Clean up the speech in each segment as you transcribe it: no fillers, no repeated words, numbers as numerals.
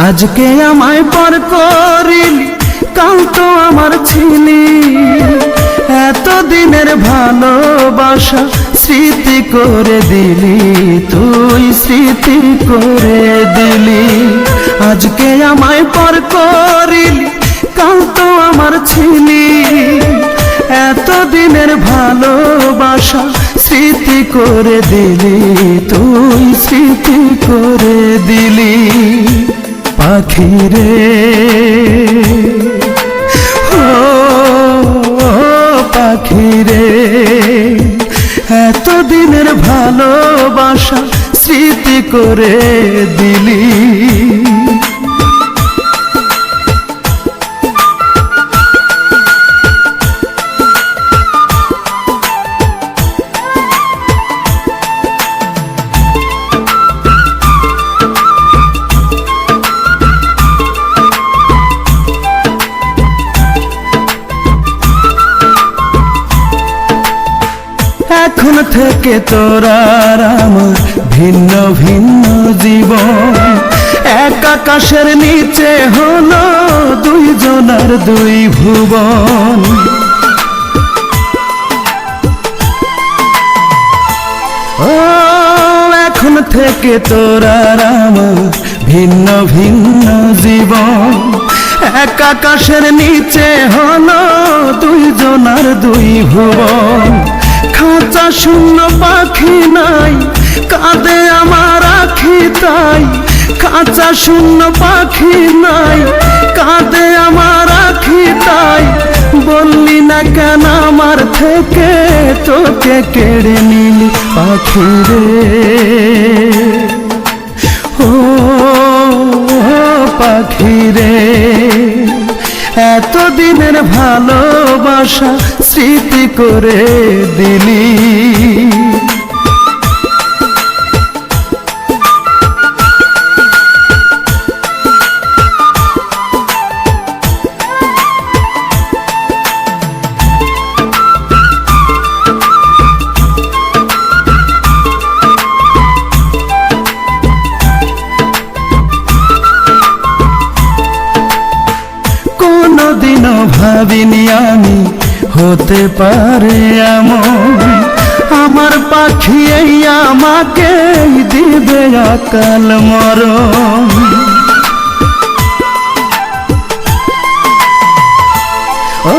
আজকে আমায় পর করিলি, কাল তো আমার ছিলি। এতদিনের ভালোবাসা স্মৃতি করে দিলি, তুই স্মৃতি করে দিলি। আজকে আমায় পর করিলি, কাল তো আমার ছিলি। এতদিনের ভালোবাসা স্মৃতি করে দিলি, তুই স্মৃতি করে দিলি। পাখিরে ও পাখিরে, এতদিনের ভালোবাসা স্মৃতি করে দিলি। এখন থেকে তোর আর আমার ভিন্ন ভিন্ন জীবন। এক আকাশের নিচে হলো দুইজনার দুই ভুবন। ও এখন থেকে তোর আর আমার ভিন্ন ভিন্ন জীবন। এক আকাশের নিচে হলো দুইজনার দুই ভুবন। খাঁচা শূন্য পাখি নাই, কাঁদে আমার আখি তাই। খাঁচা শূন্য পাখি নাই, কাঁদে আমার আখি তাই। বললি না কেন আমার থেকে, তোকে কেড়ে নিলি পাখিরে। ও পাখিরে, এতদিনের ভালোবাসা স্মৃতি করে দিলি। কোনদিনও ভাবিনি আমি হতে পারে এমন। আমার পাখি এই আমাকে দিবে অকাল মরণ। ও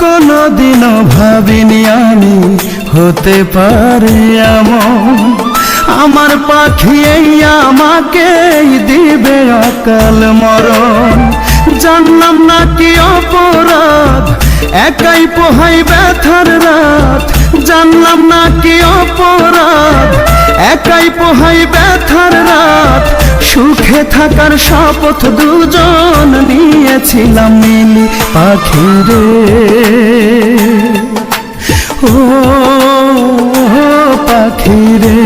কোনদিনও ভাবিনি আমি হতে পারে এমন। আমার পাখি এই আমাকে দিবে অকাল মরণ। জানলাম না কি অপরাধ, একাই পোহাই ব্যথার রাত। জানলাম না কি অপরাধ, একাই পোহাই ব্যথার রাত। সুখে থাকার শপথ দুজন নিয়েছিলাম মিলি পাখিরে। ও পাখিরে,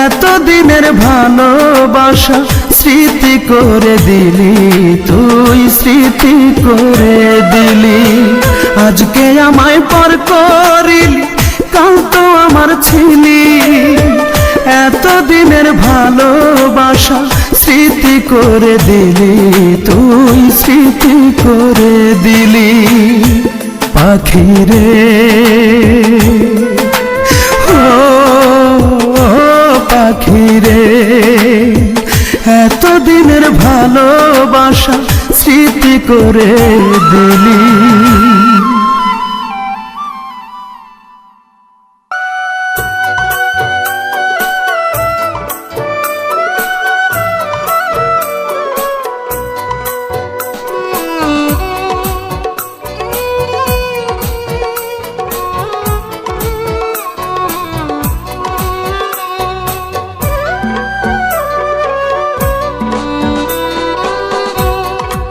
এতদিনের ভালোবাসা স্মৃতি করে দিলি, তুই স্মৃতি করে দিলি। আজকে আমায় পর করিলি, কাল তো আমার ছিলি। এতদিনের ভালোবাসা স্মৃতি করে দিলি, তুই স্মৃতি করে দিলি। পাখিরে ও পাখিরে, এতদিনের ভালোবাসা স্মৃতি করে দিলি।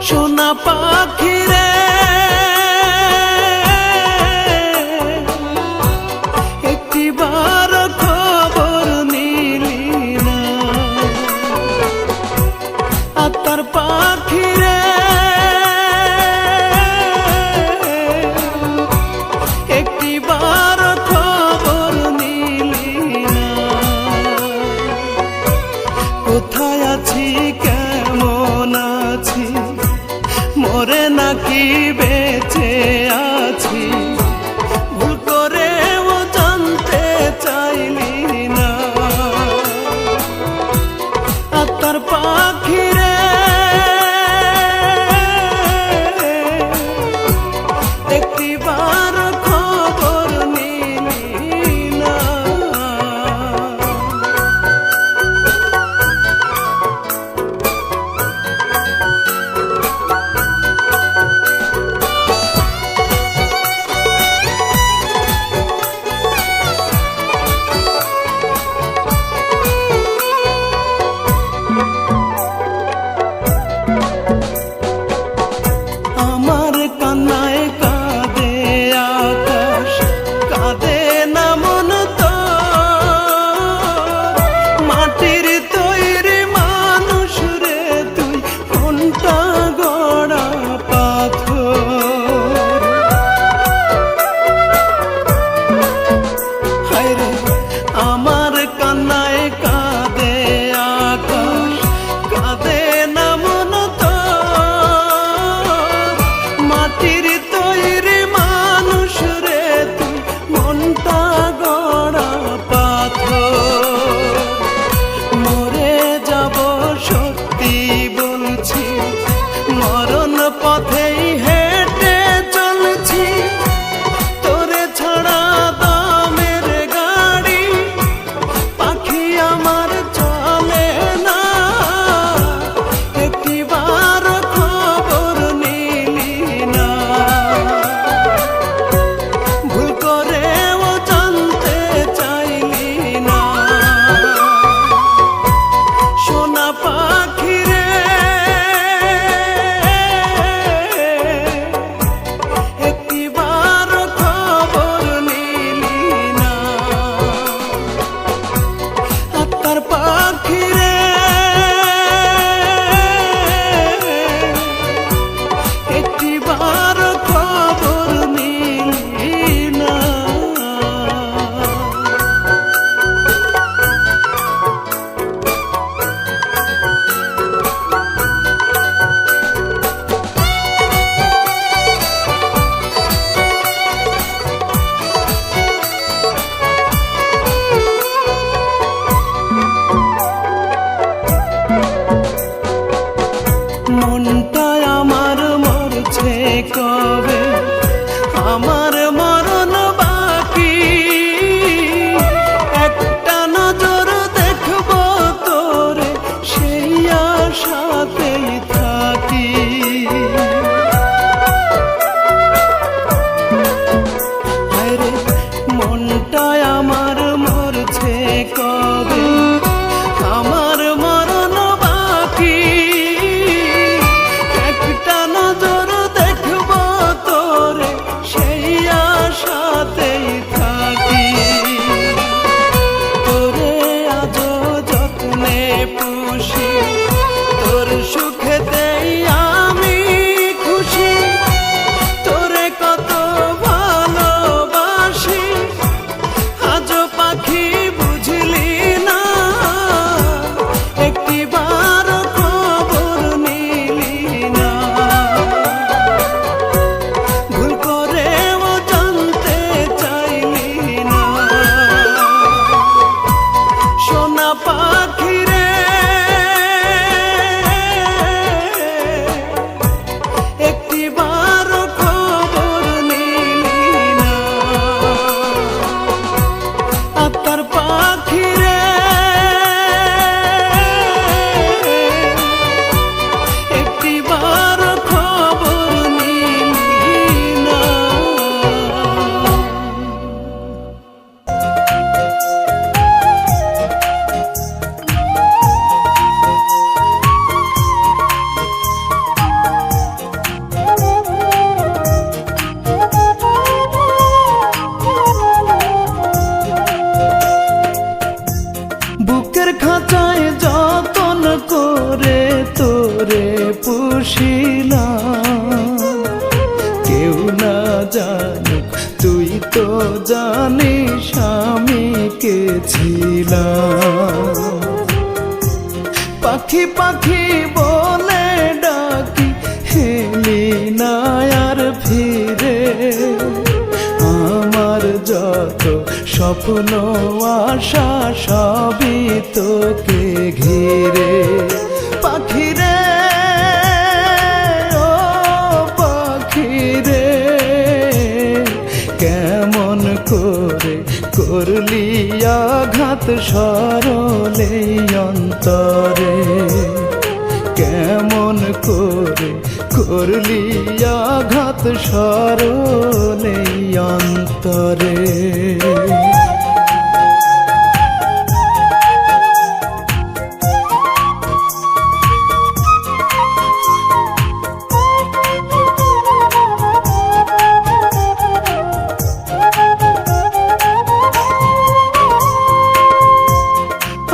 সোনা পাখিরে, একটিবার খবর নিলি না। আত্মার পাখিরে, একটিবার খবর নিলি না। কোথায় আছি বেঁচে আছি, ভুল করেও জানতে চাইলি না। আত্মার পাখি রে, একটিবার খবর নিলি না। আমার কান্নায় কাঁদে আকাশ, কাঁদে না মন তো। মাটির তৈরি মানুষ রে তুই, কোনটা গড়া পাথর। হায় রে আমার কান্নায় কাঁদে আকাশ, কাঁদে না মন তো। মাটির তৈরি মানুষ রে তুই, মনটা গড়া পাথর। মরে যাব সত্যি বলছি, মরণ পথেই হেঁটে চলছি। তোরে ছাড়া দামের গাড়ি, পাখি আমার চলে না। একটিবার খবর নিলি না, ভুল করেও জানতে চাইলি না। সোনা পাখি রে, একটিবার খবর নিলি না। আত্মার পাখি রে, একটিবার খবর নিলি না। মনটা আমার মরছে কবে, আমার মরণ বাকি। একটা নজর দেখব তোরে, সেই আশাতেই থাকি। হায় রে মনটা আমার মরছে কবে, আমার মরণ বাকি। একটা নজর দেখব তোরে, সেই আশাতেই থাকি। তোরে আজো যত্নে পুষি, তোর সুখেতেই আমি খুশি। তোরে কত ভালোবাসি, আজো পাখি বুঝলি না। একটিবার খবর নিলি না, ভুল করেও জানতে চাইলি না। সোনা পাখি রে, একটিবার খবর নিলি না। আত্মার পাখি রে, একটিবার খবর নিলি না। বুকের খাঁচায় যতন করে তোরে পুষিলাম, কেউ না জানুক তুই তো জানিস আমি কে ছিলাম। পাখি পাখি বলে ডাকি, হেলি না যত স্বপ্ন আশা সবই তোকে ঘিরে। পাখিরে ও পাখিরে, কেমন করে করলি আঘাত সরলে অন্তরে, কেমন করে করলি আঘাত সরলে অন্তরে।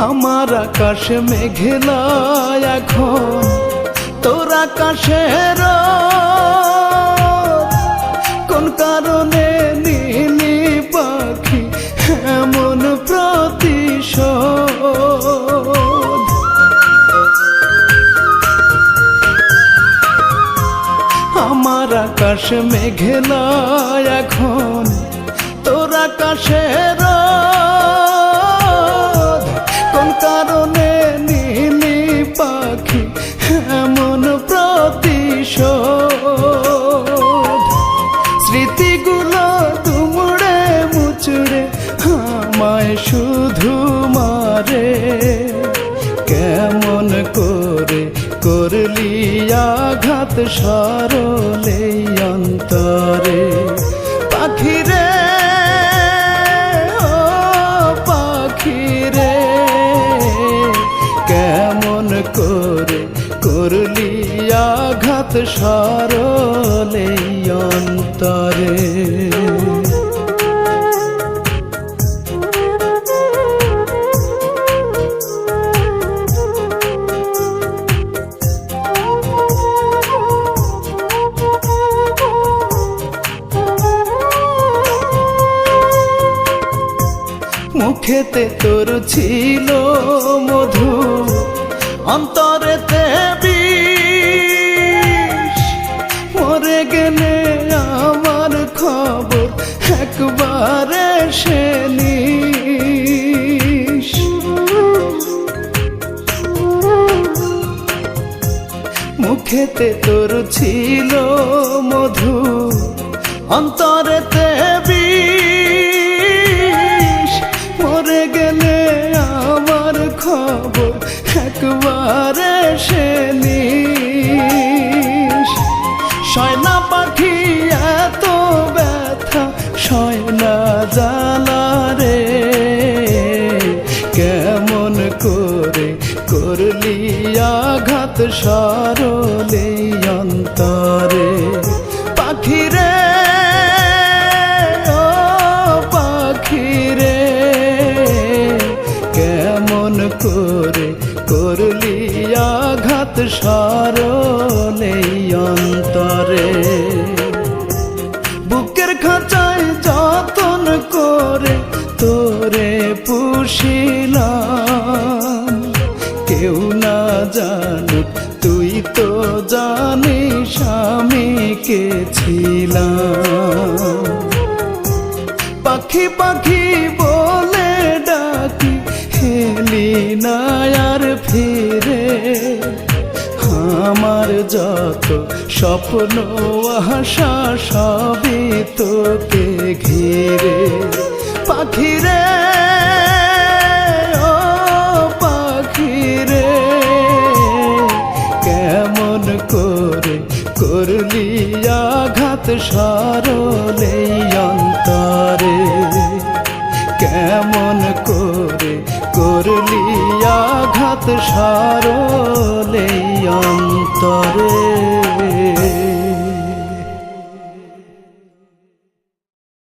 আমার আকাশ মেঘলা এখন, তোর আকাশের কোন কারণে নীলি পাখি এমন প্রতিশোধ। আমার আকাশ মেঘলা এখন, তোর আকাশের কোন কারণে নীলি পাখি এমন প্রতিশোধ। স্মৃতিগুলো দুমড়ে মুচড়ে আমায় শুধু মারে, কেমন করে করলি আঘাত সরলে অন্তরে। পাখিরে ও পাখিরে, কেমন করে করলি আঘাত সরলে অন্তরে। মুখেতে তোর ছিল মধু, অন্তরেতে বিষ। মরে গেলে আমার খবর একবারে সে নিস। মুখেতে তোর ছিল মধু, অন্তরেতে বিষ। মরে গেলে আমার খবর একবারে সে নিস। সয়না পাখি এত ব্যথা সয়না জ্বালা রে, কেমন করে করলি আঘাত সরলে অন্তরে। পাখিরে ও পাখিরে, কেমন করে করলি আঘাত সরলে অন্তরে। বুকের খাঁচায় যতন করে তোরে পুষিলাম, কেউ না জানুক তুই তো জানিস আমি কে ছিলাম। পাখি পাখি বলে ডাকি এলি না আর ফিরে, আমার যত স্বপ্ন আশা সবই তোকে ঘিরে।